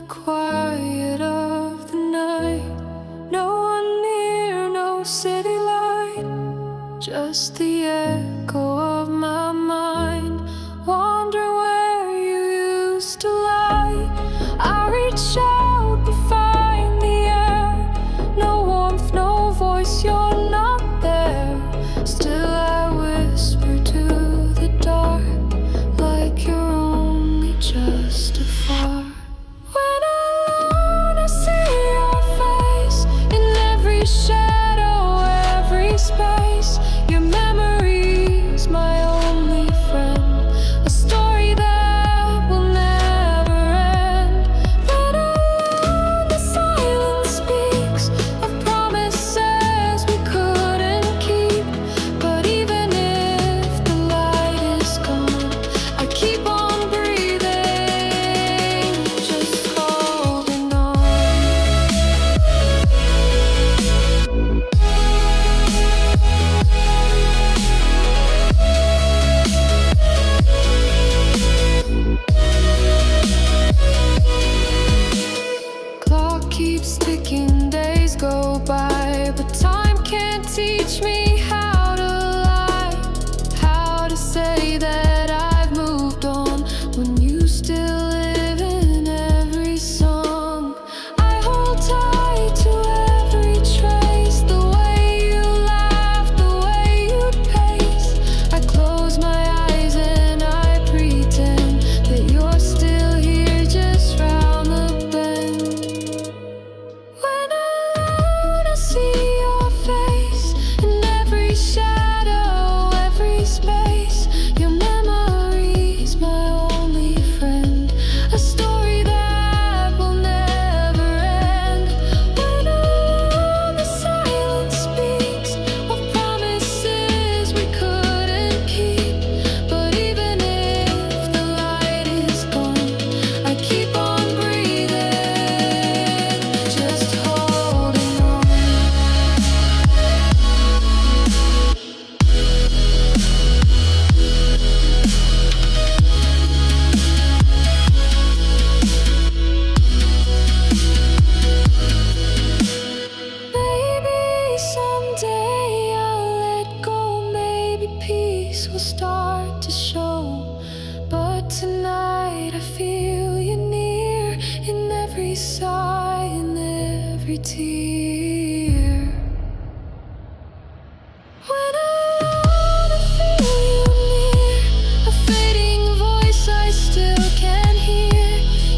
quiet of the night. No one near, no city light, just the echo of my mind. Wonder where you used to lie. I reach out but find the air. No warmth, no voice, you're not there. Still I whisper to the dark, like you're only just afar. When alone I see your face, in every shadow, every space. Your memory's my only friend, a story that will never end. When alone the silence speaks of promises we couldn't keep. But even if the light is gone, I keep on breathing, just holding on. Clock keeps ticking, days go by, but time can't teach me how to lie, how to say that I've moved on when you still live in every song. I hold tight to every trace, the way you laugh, the way you pace. I close my eyes and I pretend that you're still here, just round the bend. When alone I see your face, in every shadow, every space. Your memory's my only friend, a story that will never end. When alone the silence speaks of promises we couldn't keep. But even if the light is gone, I keep on breathing, just holding on. Maybe someday I'll let go, maybe peace will start to show. But tonight I feel you near, in every sigh, in every tear. When alone I feel you near, a fading voice I still can hear.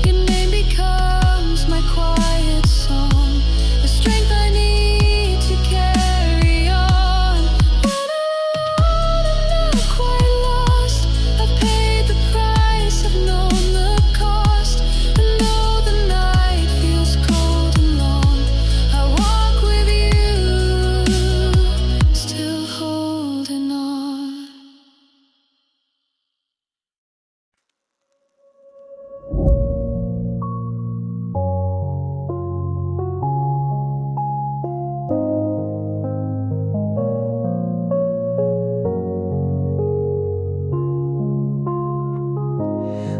Your name becomes my quiet song, the strength I need to carry on. When alone I'm not quite lost, I've paid the price, I've known the cost. And though the night feels cold and long, I walk with you, still holding on.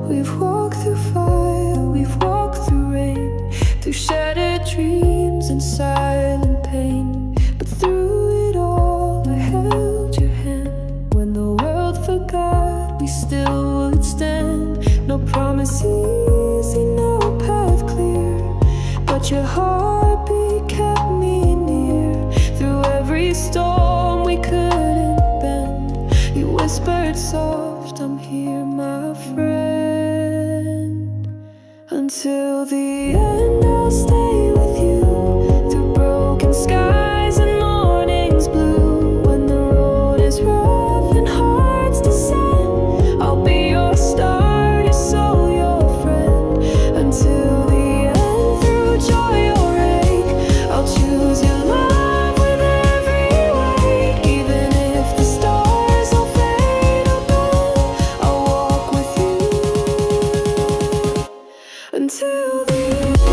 We've walked through fire, we've walked through rain, through shattered dreams and silent pain. But through it all I held your hand. When the world forgot, we still would stand. No promise easy, no path clear, but your heartbeat kept me near. Through every storm we couldn't bend, you whispered soft, I'm here, my friend. Until the end I'll stay with you, through broken skies and mornings blue. When the road is rough and hearts descend, I'll be your star, your soul, your friend. Until the end, through joy or ache, I'll choose your love with every wake. Even if the stars all fade or bend, I'll walk with you until the end.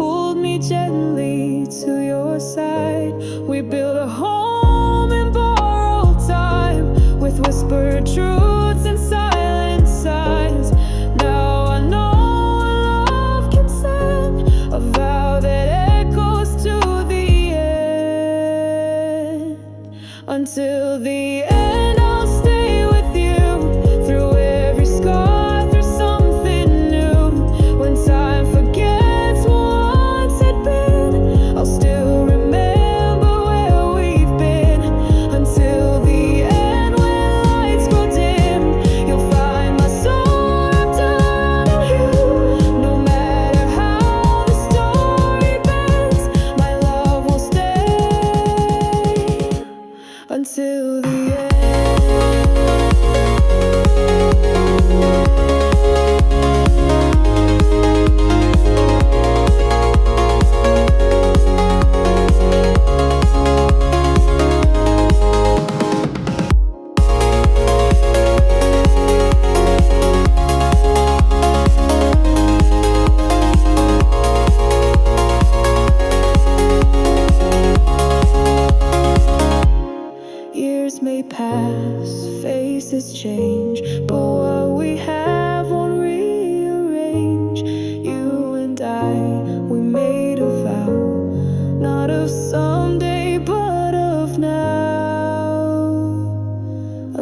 pulled me gently to your side. We built a home in borrowed time, with whispered truths and silent sighs. Now I know what love can send, a vow that echoes to the end. Until the end, I'll stay with you through every scar, through something new. When time forgets what once had been, I'll still remember where we've been. Until the end, when lights grow dim, you'll find my soul wrapped around you. No matter how the story bends, my love will stay until the end. Years may pass, faces change, but what we have won't rearrange. You and I, we made a vow, not of someday, but of now.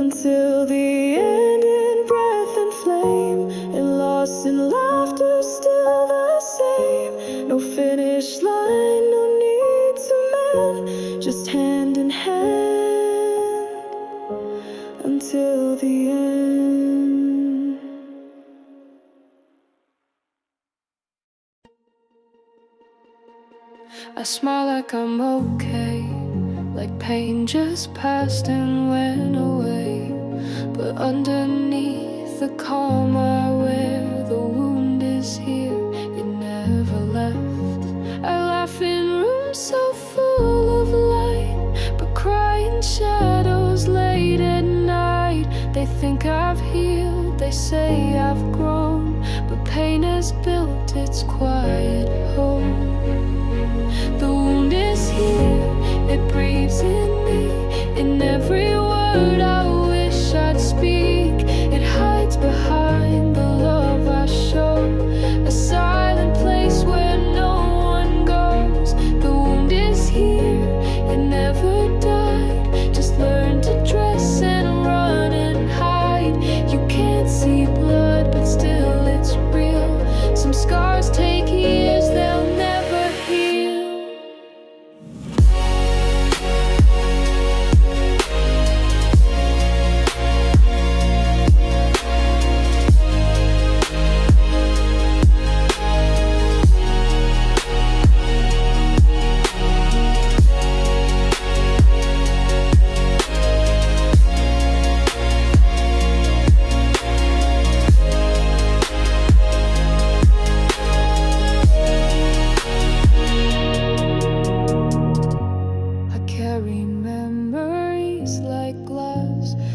Until the end, in breath and flame, and lost in laughter, still the same. No finish line, no need to mend, just hand in hand. Until the end. I smile like I'm okay, like pain just passed and went away. But underneath the calm I wear, the wound is here, it never left. I laugh in rooms so full of light, but cry in shadows late at night. They think I've healed, they say I've grown, but pain has built its quiet home. The wound is here, it breathes in me, in every word I wish I'd speak. It hides behind the love I show, a silent place where no one goes. The wound is here, it never died, just learn to dress and run and hide. You can't see blood, but still it's real. Some scars take years, they'll never heal.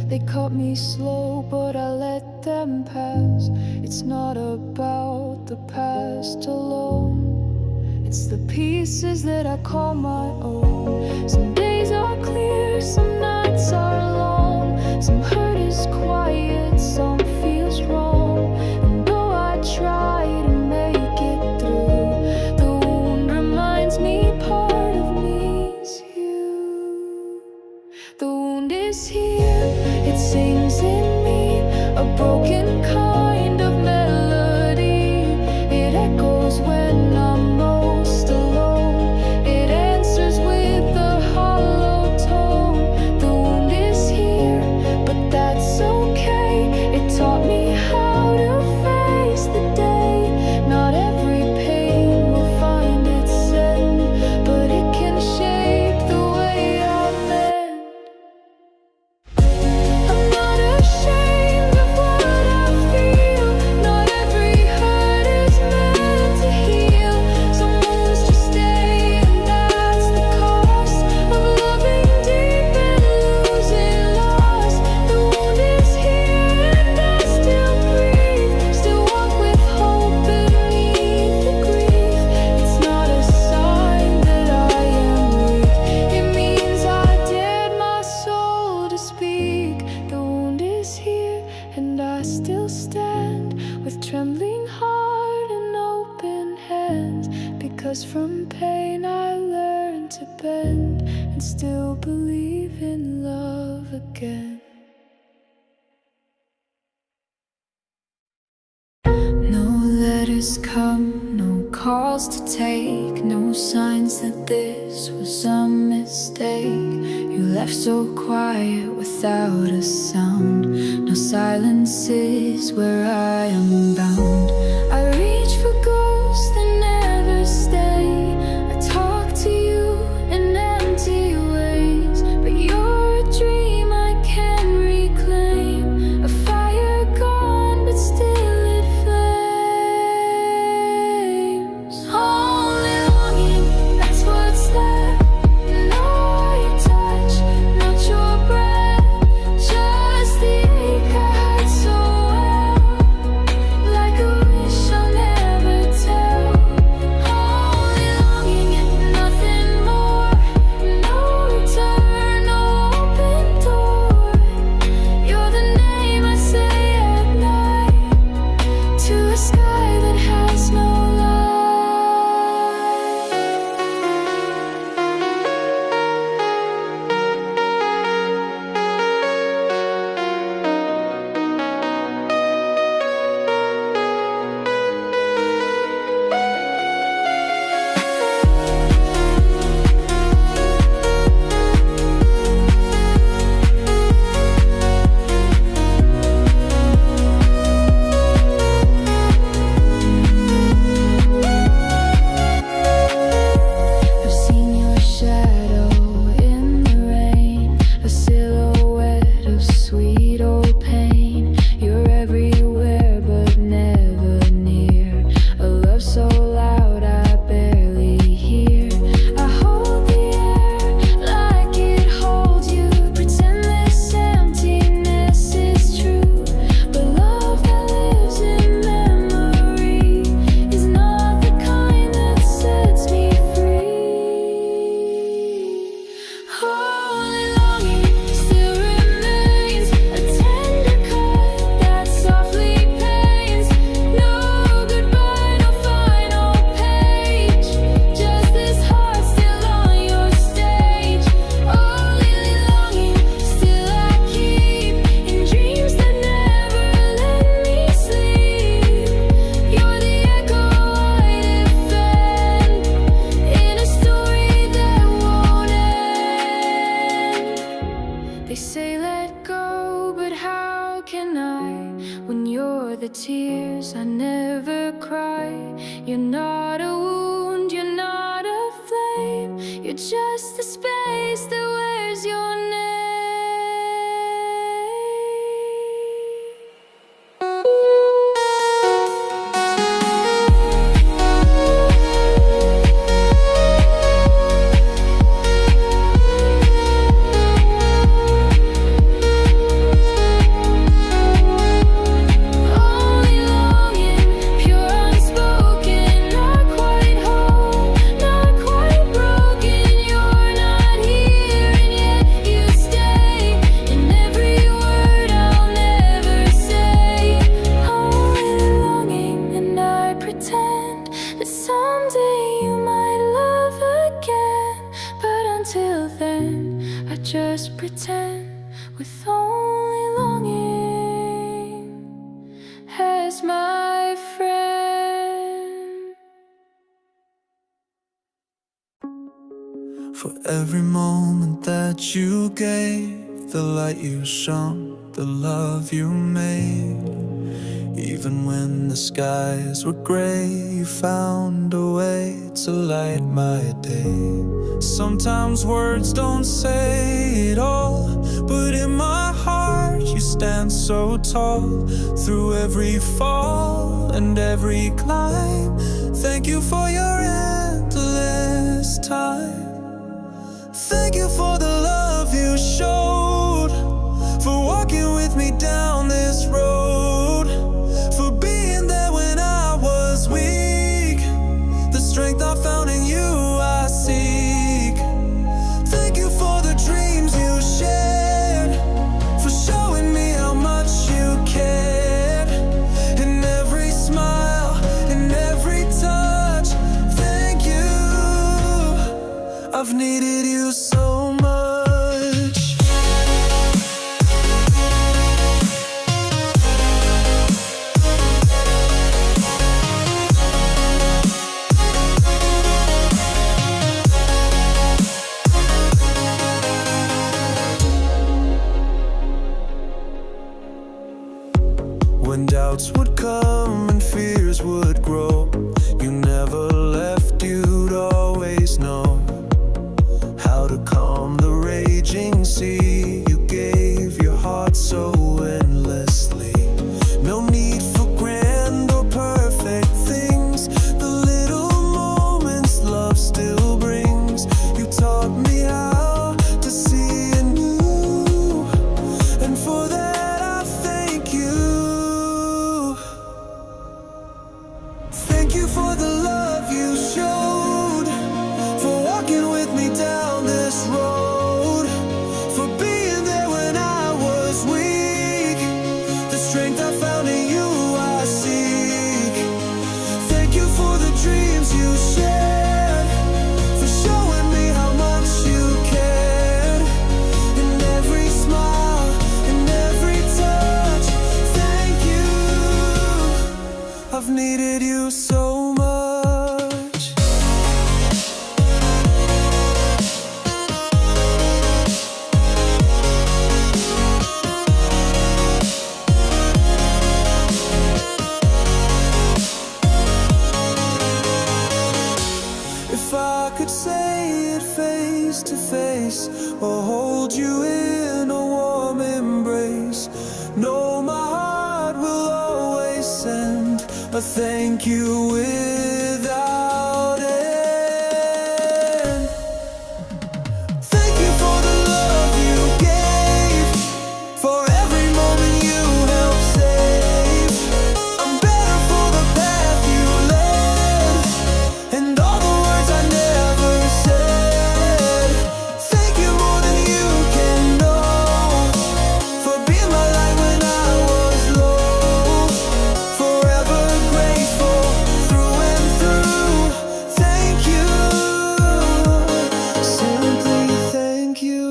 They cut me slow, but I let them pass. It's not about the past alone, it's the pieces that I call my own. Some days are clear, some nights are long, some hurt is quiet, some feels wrong. And though I try to make it through, the wound reminds me part of me is you. The wound is here, it sings in me, a broken kind of melody. It echoes when I'm most alone, it answers with a hollow tone. The wound is here, but that's okay, it taught me how in pain, I learned to bend and still believe in love again. No letters come, no calls to take, no signs that this was a mistake. You left so quiet without a sound. No silences where I am bound. I reach for ghosts that never stay. I talk to you in empty ways, but you're a dream I can reclaim. A fire gone, but still it flames. Only longing, that's what's left. Not your touch, not your breath, just the ache I had so well. Like a wish I'll never tell. Only longing, nothing more. No return, no open door. You're the name I say at night to a sky that has no light. I've seen your shadow in the rain, a silhouette of sweet old pain. You're everywhere but never near. A love so loud I barely hear. I hold the air like it holds you. Pretend this emptiness is true, but love that lives in memory is not the kind that sets me free. Only longing still remains, a tender cut that softly pains. No goodbye, no final page, just this heart still on your stage. Only longing still I keep in dreams that never let me sleep. You're the echo I defend in a story that won't end. They say let go, but how can I when you're the tears I never cry? You're not a wound, you're not a flame, you're just the space that wears your name. Only longing, pure unspoken, not quite whole, not quite broken. You're not here and yet you stay in every word I'll never say. Only longing, and I pretend that someday you might love again. But until then, I just pretend with only longing as my friend. For every moment that you gave, the light you shone, the love you made. Even when the skies were gray, you found a way to light my day. Sometimes words don't say it all, but in my heart you stand so tall. Through every fall and every climb, thank you for your endless time. Thank you for the love you showed, for walking with me down this road, for being there when I was weak. The strength I found in you I seek. Thank you for the dreams you shared, for showing me how much you cared. In every smile, in every touch, thank I've needed you so much. When doubts would come and fears would grow, you never left, you'd always know how to calm the raging sea. You gave your heart so endlessly. No need for grand or perfect things, the little moments love still brings. You taught me how to see anew, and for that I thank you. Thank you for the love you showed, for walking with me down this road, for being there when I was weak. The strength I found in you I seek. Thank you for the dreams you shared, for showing me how much you cared. In every smile, in every touch, thank you. I've needed you so much. If I could say it face to face, or hold you in a warm embrace, no, my heart will always send a thank you without end. Thank you for the love you gave, for every moment you helped save. I'm better for the path you led, and all the words I never said. Thank you more than you can know, for being my light when I was low. Forever grateful through and through. Thank you, simply thank you.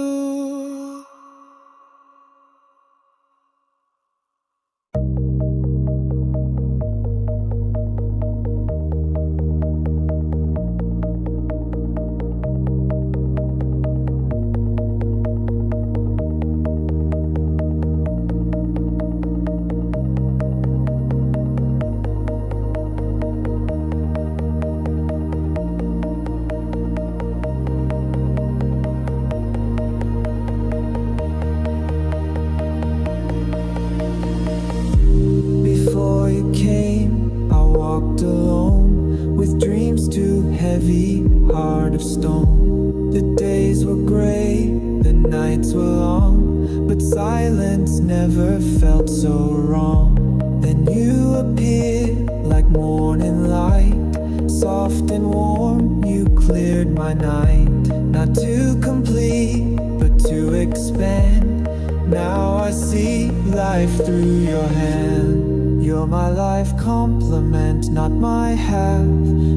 Before you came, I walked alone, with dreams too heavy, heart of stone. The days were gray, the nights were long, but silence never felt so wrong. Then you appeared like morning light, soft and warm, you cleared my night. Not to complete, but to expand. Now I see life through your hand. You're my life complement, not my half.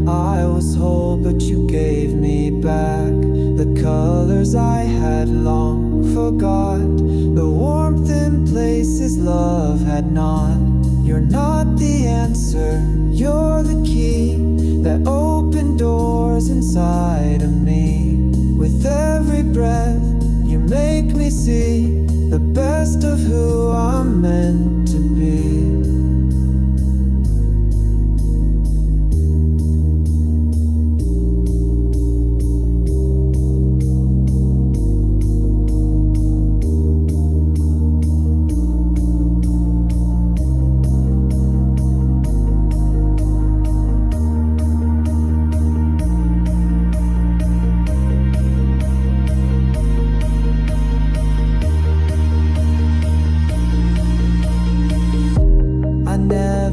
I was whole, but you gave me back the colors I had long forgot, the warmth in places love had not. You're not the answer, you're the key that opened doors inside of me. With every breath, you make me see the best of who I'm meant to be.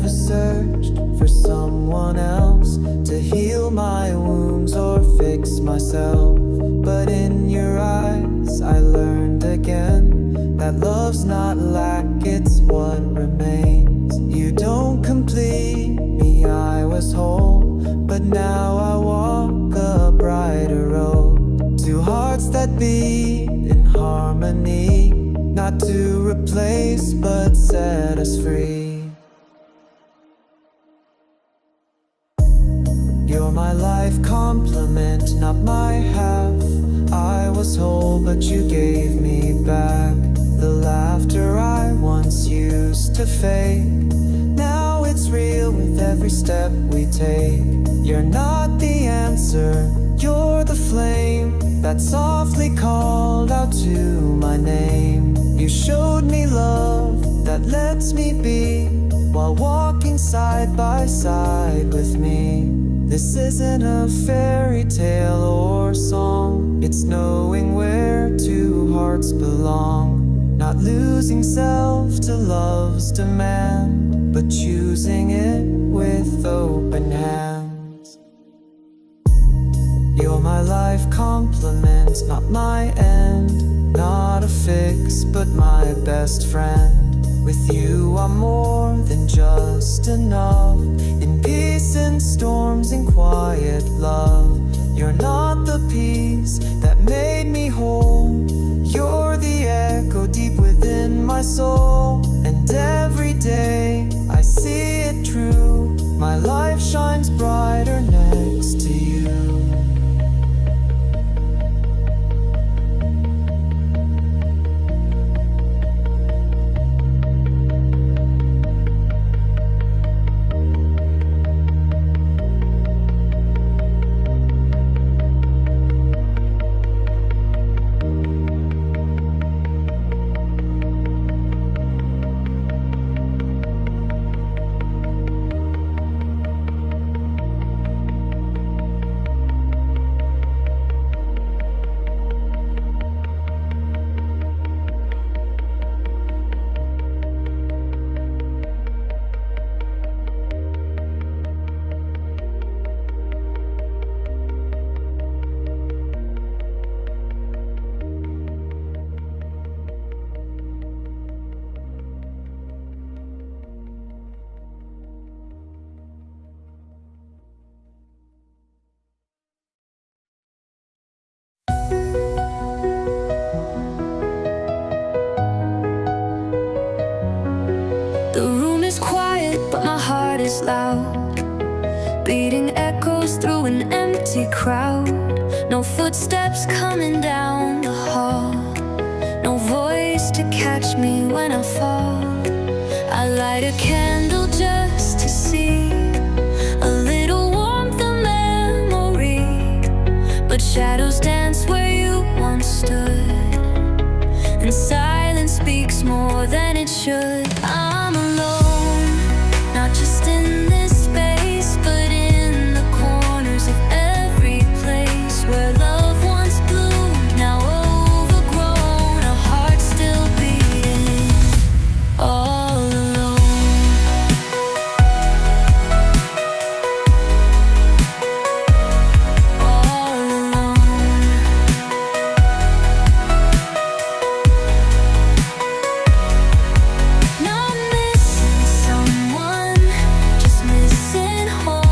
Searched for someone else to heal my wounds or fix myself, but in your eyes I learned again that love's not lack, it's what remains. You don't complete me, I was whole, but now I walk a brighter road. that beat in harmony, not to replace but set us free. You're my life complement, not my half. I was whole but you gave me back the laughter I once used to fake. Now it's real with every step we take. You're not the answer, you're the flame that softly called out to my name. You showed me love that lets me be, while walking side by side with me. This isn't a fairy tale or song, it's knowing where two hearts belong. Not losing self to love's demand, but choosing it with open hands. You're my life complement, not my end. Not a fix, but my best friend. With you I'm more than just enough. In peace and storms, in quiet love. You're not the peace that made me whole. You're the echo deep within my soul. And every day I see it true. My life shines brighter next to you. The room is quiet, but my heart is loud, beating echoes through an empty crowd. No footsteps coming down the hall, no voice to catch me when I fall. I light a candle just to see a little warmth of memory, but shadows dance where you once stood, and silence speaks more than it should. I'm alone, not just in this space, but in the corners of every place where love once bloomed, now overgrown, a heart still beating, all alone. All alone. Not missing someone, just missing home.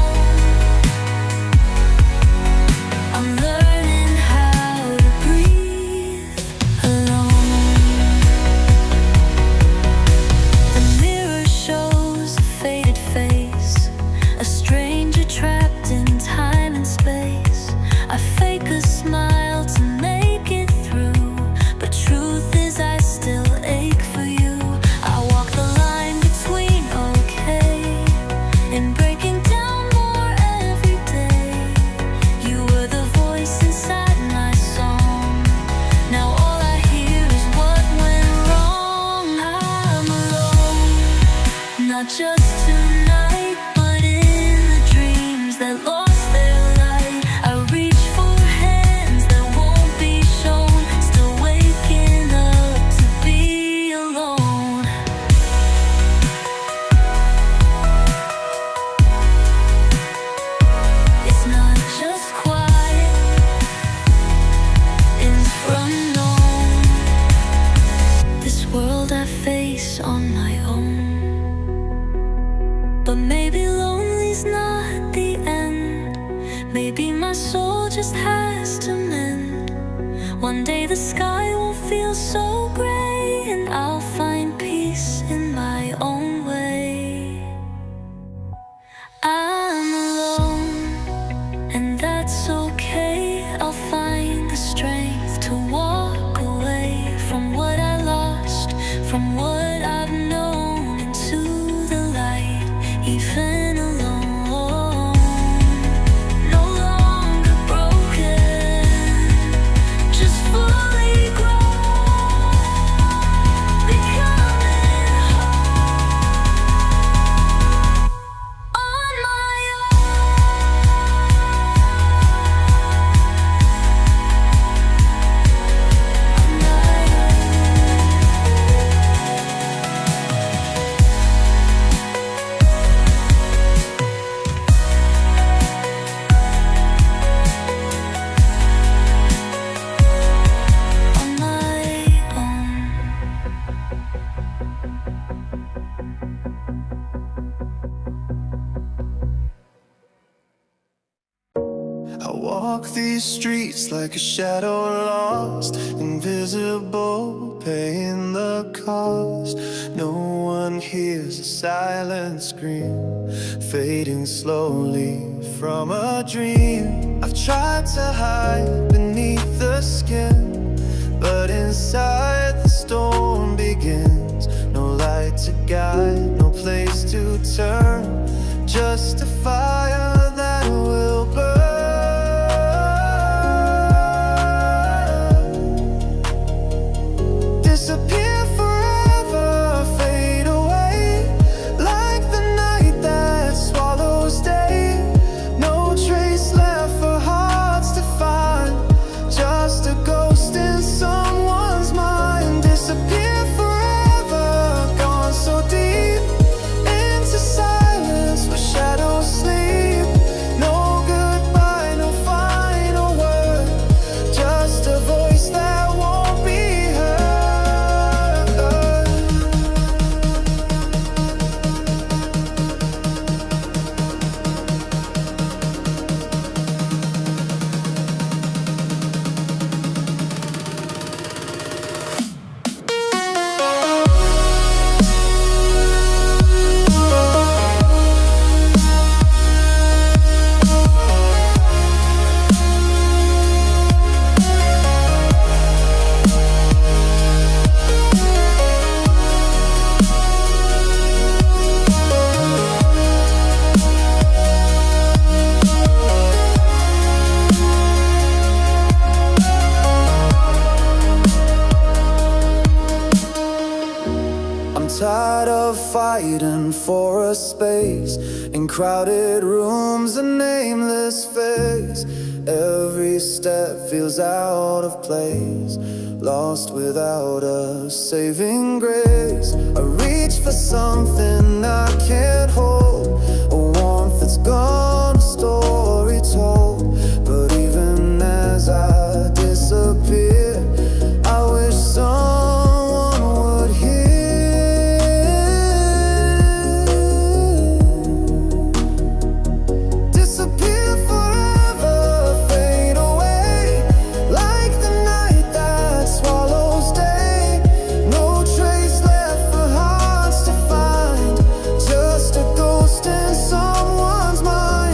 I'm learning how to breathe alone. The mirror shows a faded face, a stranger trapped in time and space. I fake a smile to make it through, but truth is I still ache for you. I walk the line between okay and breaking down more every day. You were the voice inside my song, now all I hear is what went wrong. I'm alone, not just tonight, but in the dreams that lost their light. I reach for hands that won't be shown, still waking up to be alone. It's not just quiet, it's unknown. This world I face on my own, but maybe lonely's not the end. Maybe my soul just has to mend One day the sky will feel so gray, and I'll find peace in my own way. I'm alone, and that's okay. I'll find the strength to walk away from what I lost, from what I've known, into the light, even alone. No longer broken, just fully grown, becoming whole on my I walk these streets like a shadow lost, invisible, paying the cost. No one hears a silent scream, fading slowly from a dream. I've tried to hide beneath the skin, but inside the storm begins. No light to guide, no place to turn, just a fire that will burn. Disappear forever, fade away, like the night that swallows day. No trace left for hearts to find, just a ghost in someone's mind. Disappear forever, gone so deep into silence where shadows sleep. No goodbye, no final word, just a voice that won't be heard. I'm tired of fighting for a space in crowded rooms, a nameless face. Every step feels out of place, lost without a saving grace. I reach for something I can't hold, a warmth that's gone, a story told. But even as I disappear, I wish someone would hear. Disappear forever, fade away, like the night that swallows day. No trace left for hearts to find, just a ghost in someone's mind.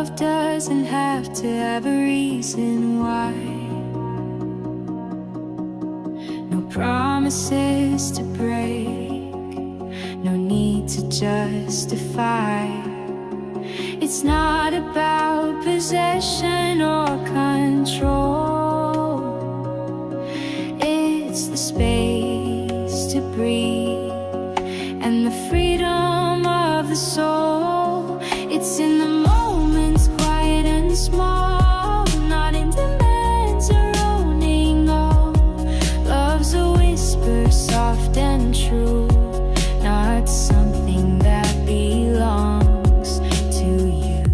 Love doesn't have to have a reason why. No promises to break, no need to justify. It's not about possession or control. It's the space to breathe and the freedom of the soul. It's in the moments, quiet and small, not in demands or owning all. Love's a whisper, soft and true, not something that belongs to you.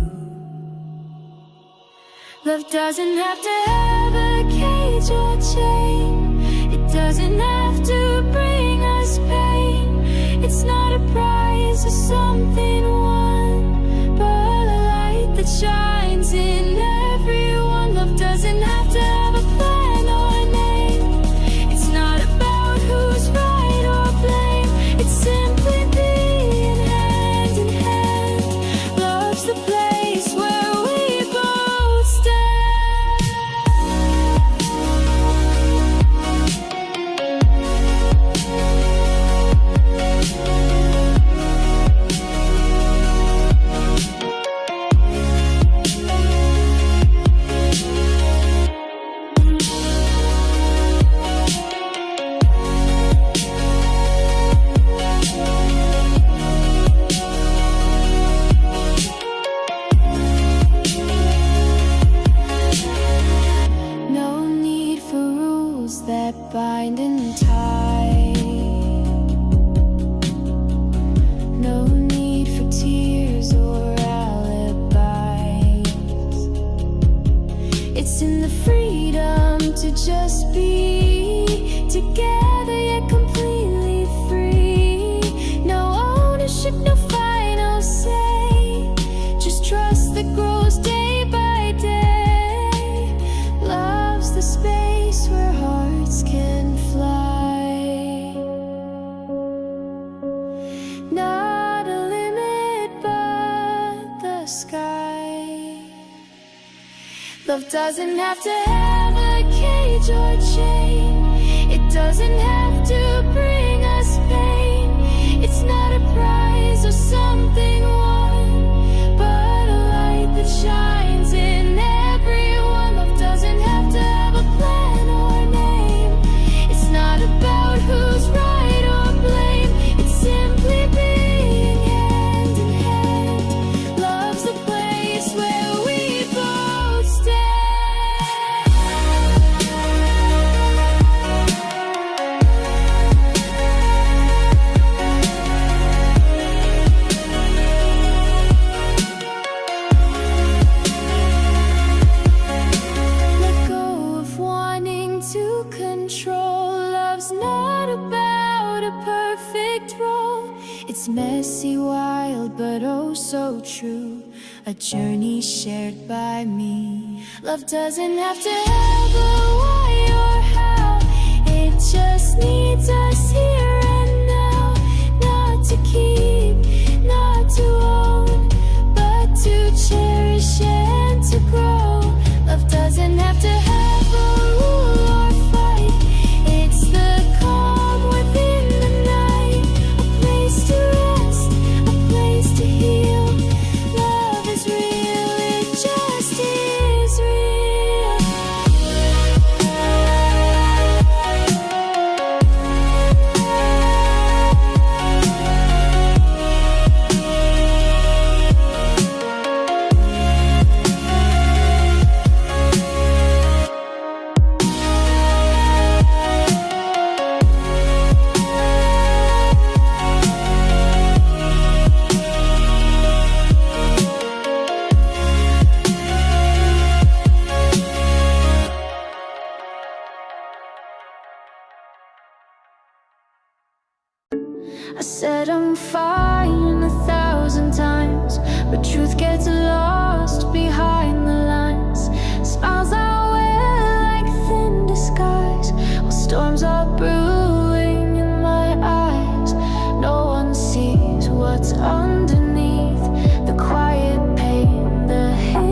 Love doesn't have to have a cage or chain. It doesn't have to bring us pain. It's not a prize or something won, but a light that shines in everyone. Love doesn't have to have a plan or name. It's not about who's right or blame. It's simply being hand in hand. Love's the place where we both stand. No need for rules that bind and tie. No need for tears or alibis. It's in the freedom to just be together yet completely free. No ownership, no final say, just trust that grows day by day. Love's the space where hearts can fly. Not a limit but the sky. Love doesn't have to have a cage or chain. It doesn't have to bring us pain. It's not a prize or something won, but a light that shines in everyone. Love doesn't have to have a plan or name. It's not about who's right or blame. It's simply being hand in hand. Love's the place where we both stand. Let go of wanting to control. Love's not about a perfect role. It's messy, wild, but oh so true. A journey shared by me. Love doesn't have to have a why or how. It just needs us here and now. Not to keep, not to own, but to cherish and to grow. Love doesn't have to have a rule or fight. It's the calm within the night. A place to rest, a place to heal. Love is real, it just is real. I said I'm fine 1,000 times, but truth gets lost behind the lines. Smiles I wear like thin disguise, while storms are brewing in my eyes. No one sees what's underneath the quiet pain, the hidden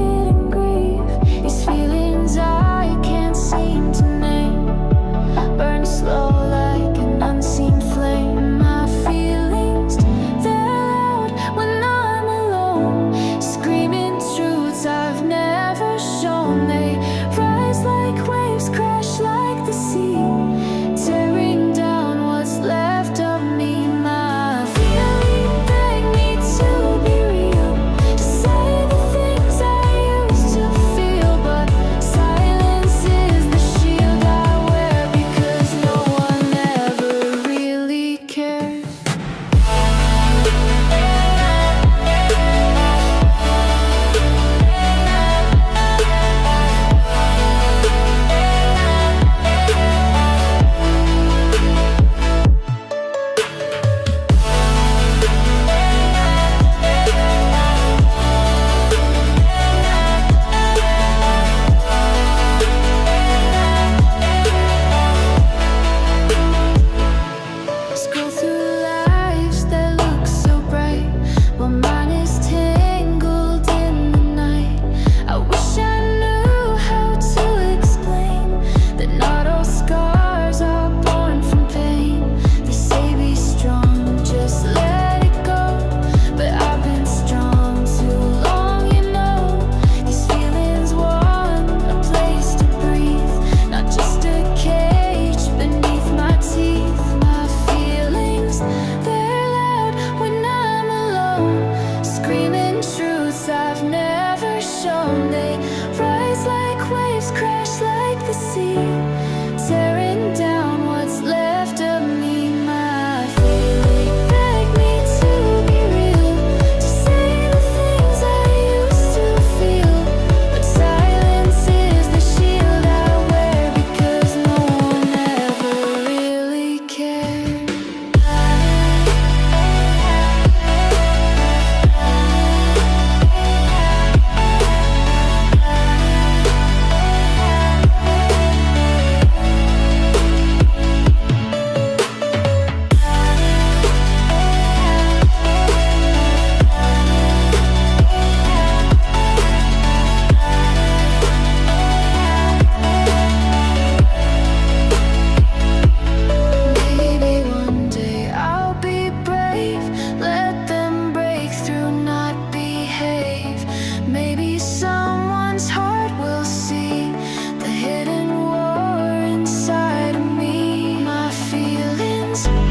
friends.